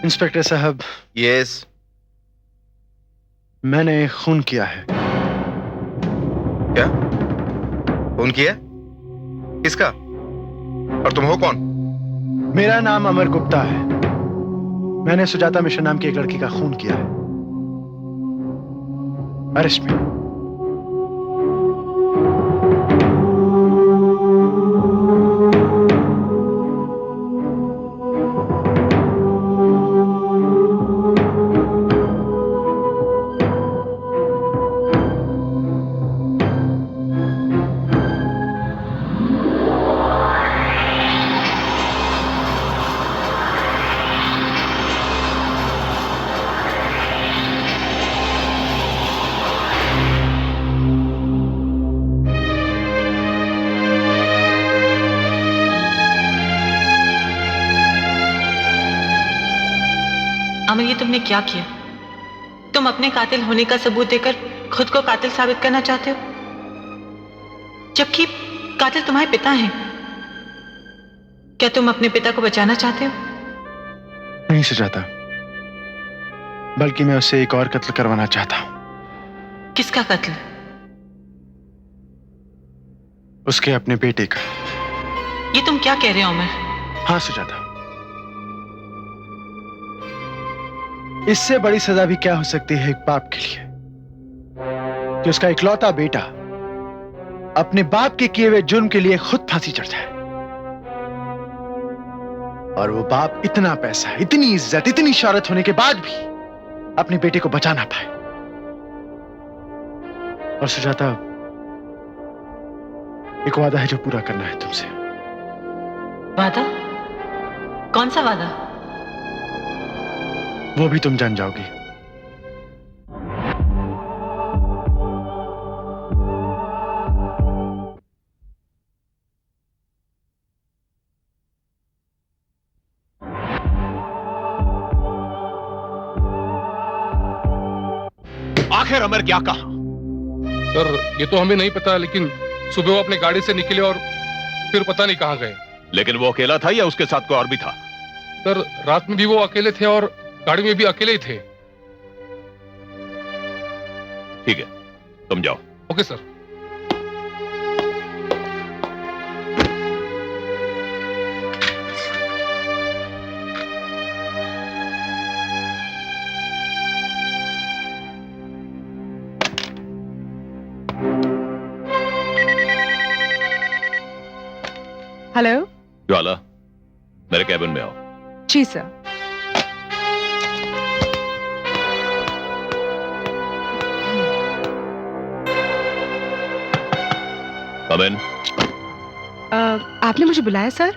इंस्पेक्टर साहब, यस। मैंने खून किया है। क्या खून किया? किसका? और तुम हो कौन? मेरा नाम अमर गुप्ता है। मैंने सुजाता मिश्रा नाम की एक लड़की का खून किया है। अरेस्ट में। अमर, ये तुमने क्या किया? तुम अपने कातिल होने का सबूत देकर खुद को कातिल साबित करना चाहते हो, जबकि कातिल तुम्हारे पिता हैं। क्या तुम अपने पिता को बचाना चाहते हो? नहीं सुजाता, बल्कि मैं उससे एक और कत्ल करवाना चाहता हूं। किसका कत्ल? उसके अपने बेटे का। ये तुम क्या कह रहे हो अमर? हाँ सुजाता, इससे बड़ी सजा भी क्या हो सकती है एक बाप के लिए कि उसका इकलौता बेटा अपने बाप के किए हुए जुर्म के लिए खुद फांसी चढ़ जाए। और वो बाप इतना पैसा, इतनी इज्जत, इतनी शौहरत होने के बाद भी अपने बेटे को बचा ना पाए। और सुजाता, एक वादा है जो पूरा करना है तुमसे। वादा? कौन सा वादा? वो भी तुम जान जाओगी। आखिर अमर क्या कहा? सर ये तो हमें नहीं पता, लेकिन सुबह वो अपने गाड़ी से निकले और फिर पता नहीं कहां गए। लेकिन वो अकेला था या उसके साथ कोई और भी था? सर रात में भी वो अकेले थे और गाड़ी में भी अकेले ही थे। ठीक है, तुम जाओ। Okay sir. हेलो। ज्वाला, मेरे कैबिन में आओ। जी सर। कम इन। आपने मुझे बुलाया सर?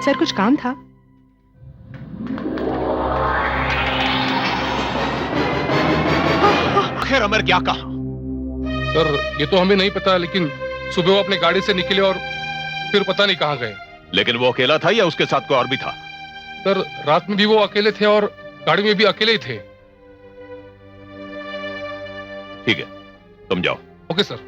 सर कुछ काम था? आखिर अमर क्या कहा? सर ये तो हमें नहीं पता, लेकिन सुबह वो अपने गाड़ी से निकले और फिर पता नहीं कहां गए। लेकिन वो अकेला था या उसके साथ कोई और भी था? सर रात में भी वो अकेले थे और गाड़ी में भी अकेले ही थे। ठीक है, तुम जाओ। Okay sir.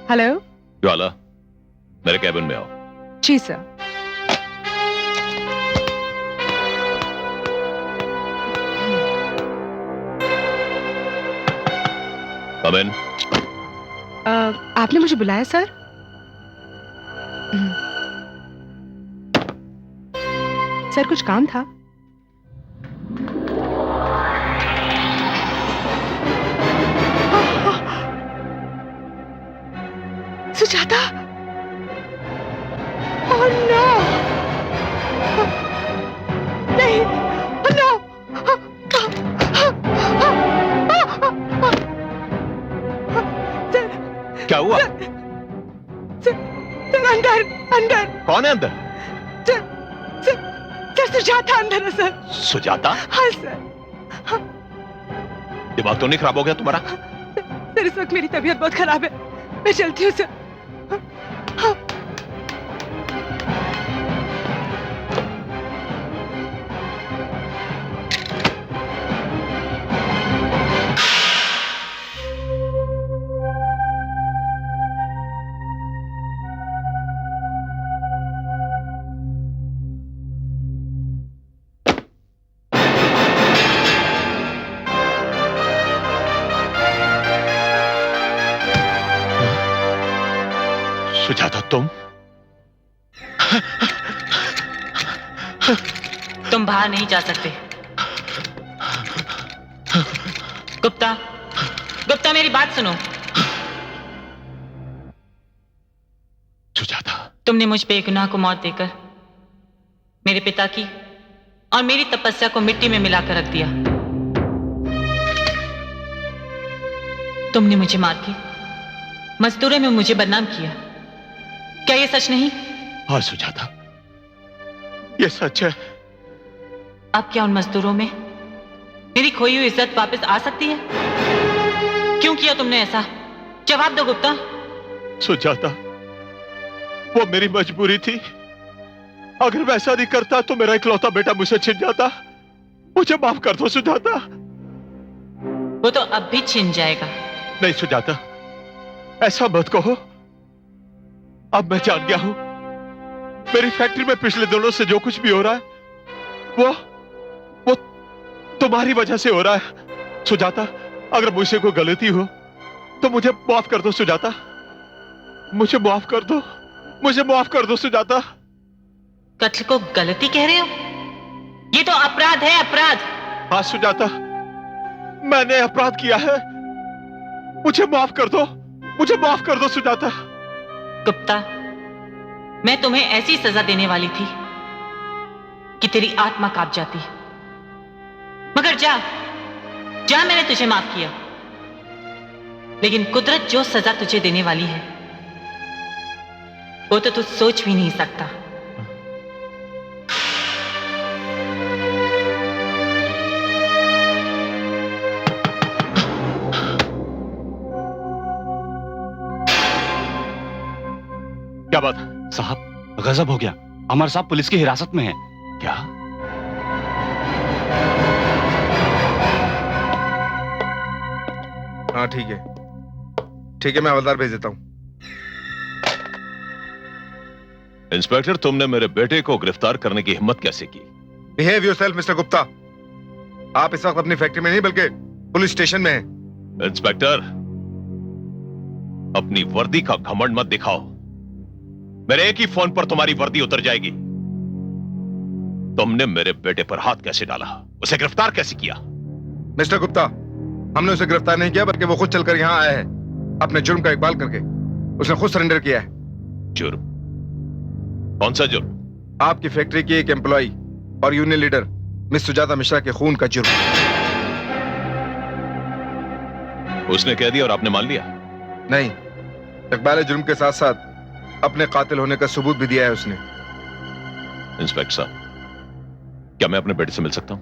हेलो। ज्वाला, मेरे कैबिन में आओ। जी सर। कम इन। आपने मुझे बुलाया सर? सर कुछ काम था? सुजाता! Oh no! नहीं! No! क्या हुआ? सर अंदर अंदर। कौन है अंदर? सर सुजाता अंदर है सर। सुजाता? हाँ सर। दिमाग तो नहीं खराब हो गया तुम्हारा? सर इस वक्त मेरी तबीयत बहुत खराब है। मैं चलती हूँ सर। सुजाता, तुम बाहर नहीं जा सकते। गुप्ता, गुप्ता मेरी बात सुनो। सुजाता, तुमने मुझ पे गुनाह को मौत देकर मेरे पिता की और मेरी तपस्या को मिट्टी में मिलाकर रख दिया। तुमने मुझे मार के मजदूरों में मुझे बदनाम किया। क्या ये सच नहीं? हाँ सुजाता, ये सच है। अब क्या उन मजदूरों में मेरी खोई हुई इज्जत वापस आ सकती है? क्यों किया तुमने ऐसा? जवाब दो गुप्ता। सुजाता, वो मेरी मजबूरी थी। अगर मैं ऐसा नहीं करता तो मेरा इकलौता बेटा मुझसे छिन जाता। मुझे माफ कर दो सुजाता। वो तो अब भी छिन जाएगा। नहीं सुजाता, ऐसा मत कहो। अब मैं जान गया हूं, मेरी फैक्ट्री में पिछले दिनों से जो कुछ भी हो रहा है वो तुम्हारी वजह से हो रहा है। सुजाता, अगर मुझसे कोई गलती हो तो मुझे माफ कर दो सुजाता। मुझे माफ कर दो, मुझे माफ कर दो सुजाता। कत्ल को गलती कह रहे हो? ये तो अपराध है, अपराध। हाँ सुजाता, मैंने अपराध किया है। मुझे माफ कर दो, मुझे माफ कर दो सुजाता। गुप्ता, मैं तुम्हें ऐसी सजा देने वाली थी कि तेरी आत्मा कांप जाती। मगर जा, मैंने तुझे माफ किया। लेकिन कुदरत जो सजा तुझे देने वाली है वो तो तू सोच भी नहीं सकता। क्या बात साहब? गजब हो गया, अमर साहब पुलिस की हिरासत में हैं। क्या? हाँ ठीक है, ठीक है, मैं हवलदार भेज देता हूँ। इंस्पेक्टर, तुमने मेरे बेटे को गिरफ्तार करने की हिम्मत कैसे की? Behave yourself mister Gupta. आप इस वक्त अपनी फैक्ट्री में नहीं बल्कि पुलिस स्टेशन में हैं। इंस्पेक्टर, अपनी वर्दी का घमंड मत दिखाओ। मेरे एक ही फोन पर तुम्हारी वर्दी उतर जाएगी। तुमने मेरे बेटे पर हाथ कैसे डाला? उसे गिरफ्तार कैसे किया? मिस्टर गुप्ता, हमने उसे गिरफ्तार नहीं किया बल्कि वो खुद चलकर यहाँ आया है अपने जुर्म का इकबाल करके। उसने खुद सरेंडर किया है। जुर्म? कौन सा जुर्म? आपकी फैक्ट्री की एक एम्प्लॉय और union leader miss Sujata Mishra के खून का जुर्म। उसने कह दिया और आपने मान लिया? नहीं, इकबाल जुर्म के साथ साथ अपने कातिल होने का सबूत भी दिया है उसने। इंस्पेक्टर साहब, क्या मैं अपने बेटे से मिल सकता हूं?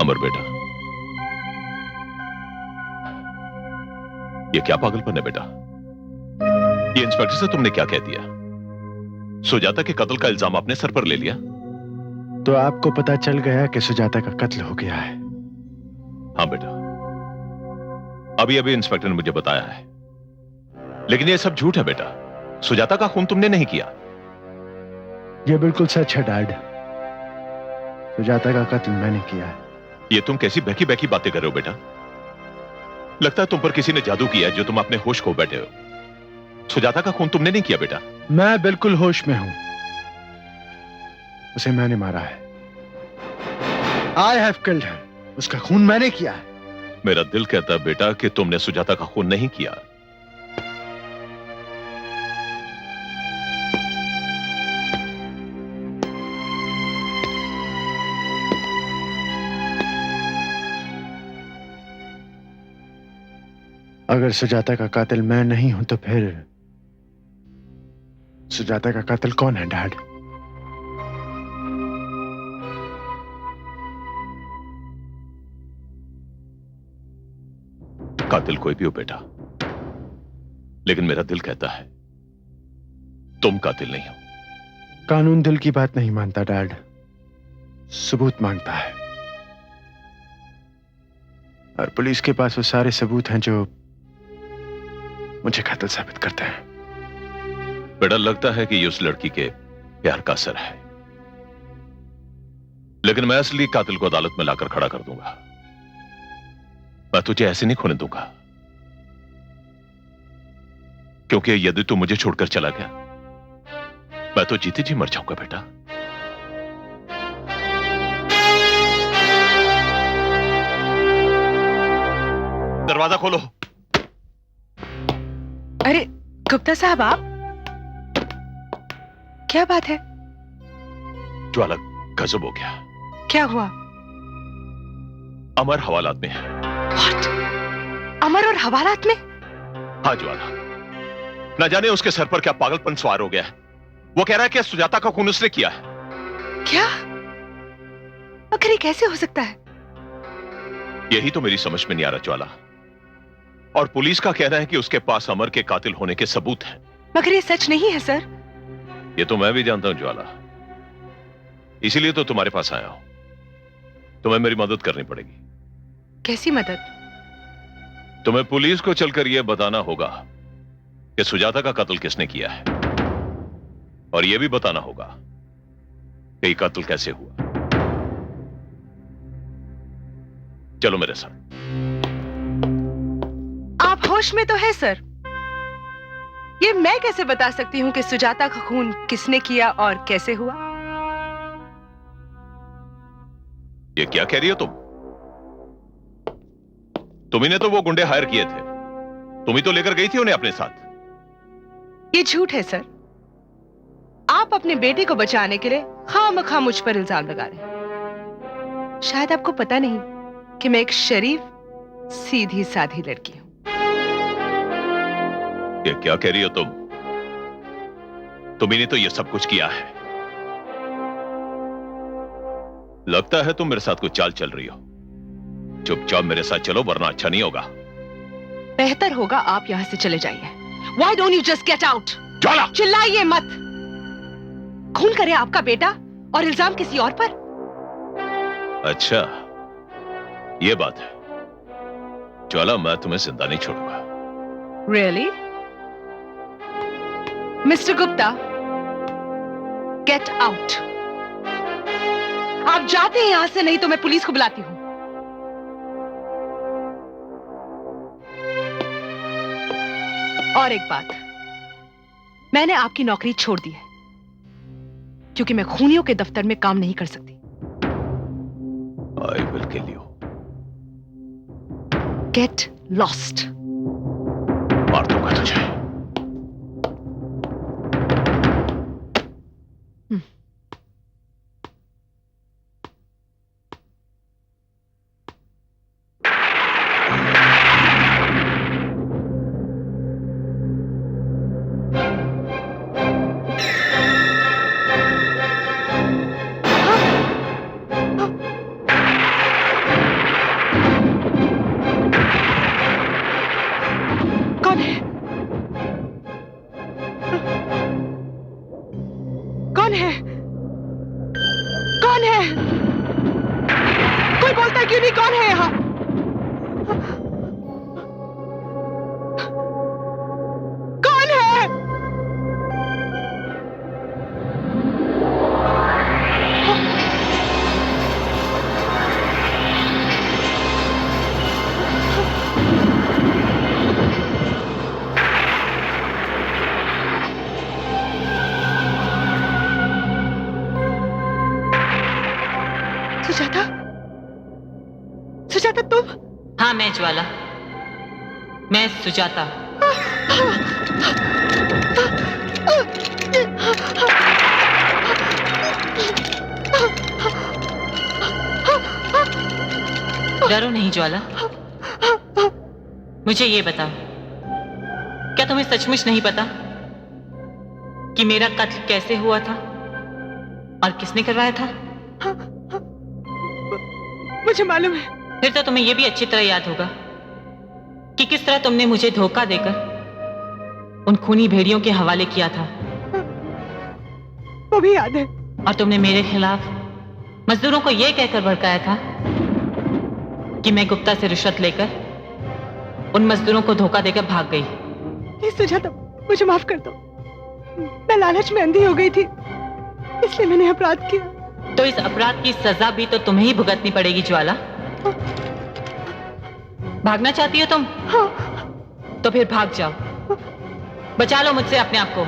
अमर बेटा, ये क्या पागलपन है बेटा? ये इंस्पेक्टर से तुमने क्या कह दिया? सुजाता के कत्ल का इल्जाम आपने सर पर ले लिया? तो आपको पता चल गया कि सुजाता का कत्ल हो गया है? हाँ बेटा, अभी अभी इंस्पेक्टर ने मुझे बताया है। लेकिन ये सब झूठ है बेटा। सुजाता का खून तुमने नहीं किया। ये बिल्कुल सच है डैड। सुजाता का कत्ल मैंने किया है। ये तुम कैसी बहकी बहकी बातें कर रहे हो बेटा? लगता है तुम पर किसी ने जादू किया है जो तुम अपने होश खो बैठे हो। सुजाता का खून तुमने नहीं किया बेटा। मैं बिल्कुल होश में हूं। उसे मैंने मारा है। I have killed her। उसका खून मैंने किया है। मेरा दिल कहता है बेटा कि तुमने सुजाता का खून नहीं किया। अगर सुजाता का कातिल मैं नहीं हूं तो फिर सुजाता का कातिल कौन है डैड? कातिल कोई भी हो बेटा, लेकिन मेरा दिल कहता है तुम कातिल नहीं हो। कानून दिल की बात नहीं मानता डैड, सबूत मांगता है। और पुलिस के पास वो सारे सबूत हैं जो मुझे कातिल साबित करते हैं। बेटा लगता है कि ये उस लड़की के प्यार का असर है, लेकिन मैं असली कातिल को अदालत में लाकर खड़ा कर दूंगा। मैं तुझे ऐसे नहीं खोने दूंगा, क्योंकि यदि तू मुझे छोड़कर चला गया मैं तो जीते जी मर जाऊंगा बेटा। दरवाजा खोलो। अरे गुप्ता साहब, आप क्या बात है? ज्वाला गजब हो गया। क्या हुआ? अमर हवालात में है। What? अमर और हवालात में? हाँ ज्वाला, न जाने उसके सर पर क्या पागलपन सवार हो गया है। वो कह रहा है कि सुजाता का खून उसने किया है। क्या? आखिर ये कैसे हो सकता है? यही तो मेरी समझ में नहीं आ रहा ज्वाला। और पुलिस का कहना है कि उसके पास अमर के कातिल होने के सबूत हैं। मगर ये सच नहीं है सर। ये तो मैं भी जानता हूं ज्वाला, इसीलिए तो तुम्हारे पास आया हूं। तुम्हें मेरी मदद करनी पड़ेगी। कैसी मदद? तुम्हें पुलिस को चलकर यह बताना होगा कि सुजाता का कत्ल किसने किया है, और यह भी बताना होगा कि कत्ल कैसे हुआ। चलो मेरे साथ। आप होश में तो है सर। ये मैं कैसे बता सकती हूँ कि सुजाता का खून किसने किया और कैसे हुआ? ये क्या कह रही हो तुम? तुम्ही ने तो वो गुंडे हायर किए थे, तुम्ही तो लेकर गई थी उन्हें अपने साथ। ये झूठ है सर। आप अपने बेटे को बचाने के लिए खामखा मुझ पर इल्जाम लगा रहे हैं। शायद आपको पता नहीं कि मैं एक शरीफ सीधी साधी लड़की हूं। ये क्या कह रही हो तुम? तुम्ही ने तो ये सब कुछ किया है। लगता है तुम मेरे साथ कुछ चाल चल रही हो। चुपचाप मेरे साथ चलो, वरना अच्छा नहीं होगा। बेहतर होगा आप यहां से चले जाइए। Why don't you just get out? ज्वाला! चिल्लाइए मत। खून करे आपका बेटा और इल्जाम किसी और पर। अच्छा, ये बात है। ज्वाला, मैं तुम्हें जिंदा नहीं छोड़ूंगा। Really? Mr. Gupta, get out. आप जाते हैं यहां से, नहीं तो मैं पुलिस को बुलाती हूं। और एक बात, मैंने आपकी नौकरी छोड़ दी है, क्योंकि मैं खूनियों के दफ्तर में काम नहीं कर सकती। I will kill you. Get lost. मार दूंगा तुझे। कौन है? कौन है? कौन है? कोई बोलता क्यों नहीं? कौन है यहां? कौन है? सुजाता? सुजाता तुम? हाँ, मैं ज्वाला, मैं सुजाता। डरो नहीं ज्वाला। मुझे ये बताओ, क्या तुम्हें सचमुच नहीं पता कि मेरा कत्ल कैसे हुआ था और किसने करवाया था? मुझे मालूम है। फिर तो तुम्हें यह भी अच्छी तरह याद होगा कि किस तरह तुमने मुझे धोखा देकर उन खूनी भेड़ियों के हवाले किया था, वो भी याद है। और तुमने मेरे खिलाफ मजदूरों को यह कहकर भड़काया था कि मैं गुप्ता से रिश्वत लेकर उन मजदूरों को धोखा देकर भाग गई। प्लीज सुजाता, मुझे माफ कर दो। मैं लालच में अंधी हो गई थी, इसलिए मैंने अपराध किया। तो इस अपराध की सजा भी तो तुम्हें ही भुगतनी पड़ेगी ज्वाला। भागना चाहती हो तुम? हाँ। तो फिर भाग जाओ, बचा लो मुझसे अपने आप को।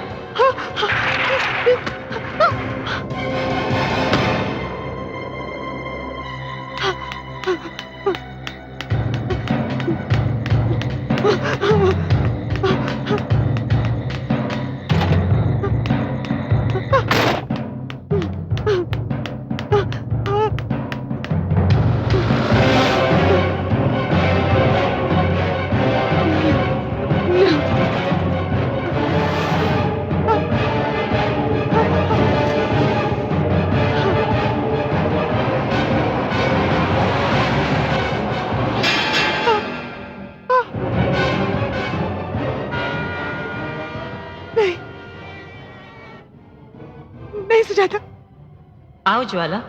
नहीं सुजाता। आओ ज्वाला।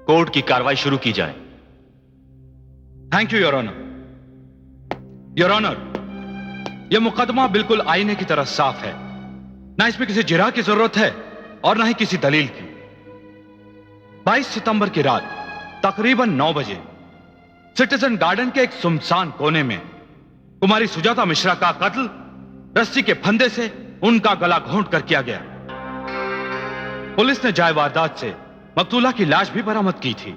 कोर्ट की कार्रवाई शुरू की जाए। Thank you your honour. Your honour, यह मुकदमा बिल्कुल आईने की तरह साफ है। ना इसमें किसी जिरा की जरूरत है और ना ही किसी दलील की। 22 सितंबर की रात तकरीबन 9 बजे सिटीजन गार्डन के एक सुनसान कोने में कुमारी सुजाता मिश्रा का कत्ल रस्सी के फंदे से उनका गला घोंट कर किया गया। पुलिस ने जाय वारदात से मकतूला की लाश भी बरामद की थी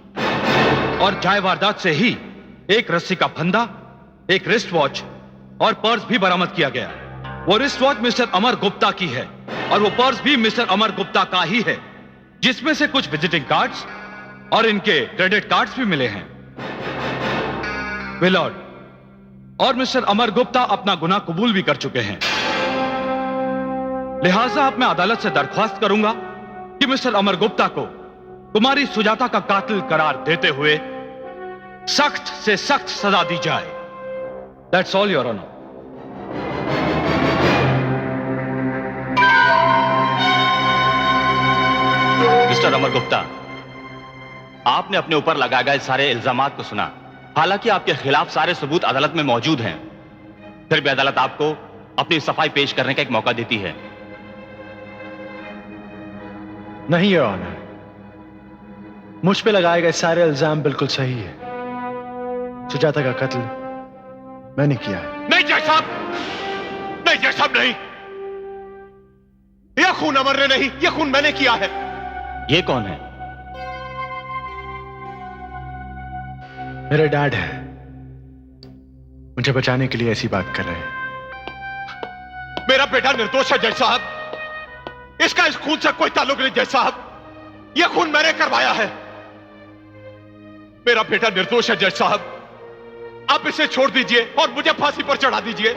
और जाय वारदात से ही एक रस्सी का फंदा, एक रिस्ट वॉच और पर्स भी बरामद किया गया। वो wrist watch mister Amar Gupta की है और वो पर्स भी मिस्टर अमर गुप्ता का ही है, जिसमें से कुछ विजिटिंग कार्ड्स और इनके क्रेडिट कार्ड्स भी मिले हैं। विलॉर्ड, और मिस्टर अमर गुप्ता अपना गुनाह कबूल भी कर चुके हैं। लिहाजा अब मैं अदालत से दरख्वास्त करूंगा कि मिस्टर अमर गुप्ता को कुमारी सुजाता का कातिल करार देते हुए सख्त से सख्त सजा दी जाए। That's all your honour. Mister Amar Gupta, आपने अपने ऊपर लगाए गए सारे इल्जामात को सुना। हालांकि आपके खिलाफ सारे सबूत अदालत में मौजूद हैं, फिर भी अदालत आपको अपनी सफाई पेश करने का एक मौका देती है। नहीं योर ऑनर, मुझ पे लगाए गए सारे इल्जाम बिल्कुल सही है। सुजाता का कत्ल मैंने किया है। नहीं जज साहब, नहीं जज साहब, नहीं। यह खून अमर ने नहीं, यह खून मैंने किया है। ये कौन है? मेरे डैड है, मुझे बचाने के लिए ऐसी बात कर रहे हैं। मेरा बेटा निर्दोष है जज साहब। इसका इस खून से कोई ताल्लुक नहीं जज साहब। यह खून मैंने करवाया है। मेरा बेटा निर्दोष है जज साहब। आप इसे छोड़ दीजिए और मुझे फांसी पर चढ़ा दीजिए।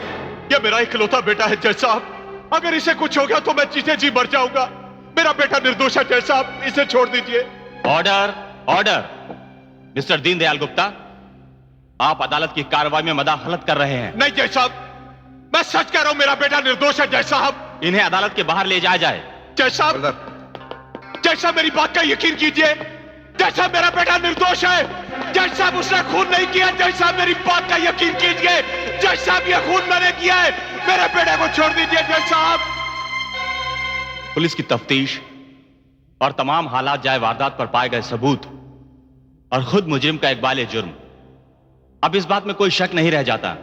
यह मेरा इकलौता बेटा है जज साहब। अगर इसे कुछ हो गया तो मैं जीते जी मर जाऊंगा। मेरा बेटा निर्दोष है जज साहब, इसे छोड़ दीजिए। Order, order. Mister Deendayal Gupta, आप अदालत की कार्रवाई में मदाखलत कर रहे हैं। नहीं जज साहब, मैं सच कह रहा हूं, मेरा बेटा निर्दोष है जज साहब। इन्हें अदालत के बाहर ले जाया जाए। जज साहब, जज साहब मेरी बात का यकीन कीजिए। जज साहब मेरा बेटा निर्दोष है। जज साहब उसने खून नहीं किया। जज साहब मेरी बात का यकीन कीजिए। जज साहब यह खून मैंने किया है। मेरे बेटे को छोड़ दीजिए जज साहब। पुलिस की तफ्तीश और तमाम हालात जाए वारदात पर पाए गए सबूत और खुद मुजरिम का इकबाल जुर्म, अब इस बात में कोई शक नहीं रह जाता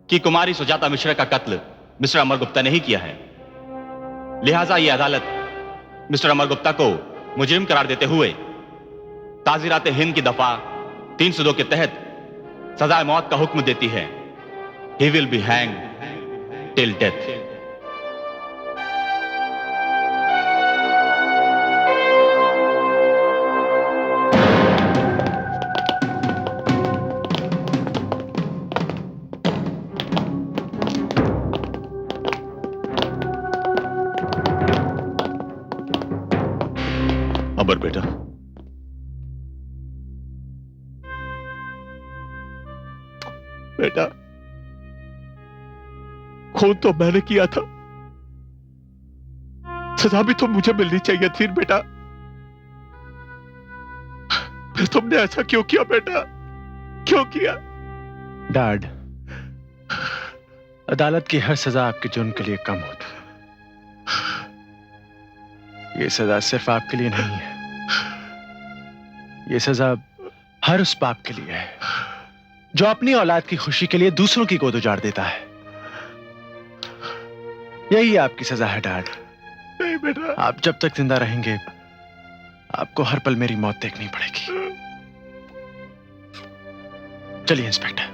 कि कुमारी सुजाता मिश्रा का कत्ल मिस्टर अमर गुप्ता ने ही किया है। लिहाजा यह अदालत मिस्टर अमर गुप्ता को मुजरिम करार देते हुए ताज़ीरात हिंद की दफा 302 के तहत सजाए मौत का हुक्म देती है। He will be hang till death. Amar बेटा, बेटा, खून तो मैंने किया था, सजा भी तो मुझे मिलनी चाहिए थी बेटा। फिर तुमने ऐसा क्यों किया बेटा, क्यों किया? डैड, अदालत की हर सजा आपके जुर्म के लिए कम होती है। ये सजा सिर्फ आपके लिए नहीं है, ये सजा हर उस बाप के लिए है जो अपनी औलाद की खुशी के लिए दूसरों की गोद उजाड़ देता है। यही आपकी सजा है डैड। नहीं बेटा, आप जब तक जिंदा रहेंगे आपको हर पल मेरी मौत देखनी पड़ेगी। चलिए इंस्पेक्टर।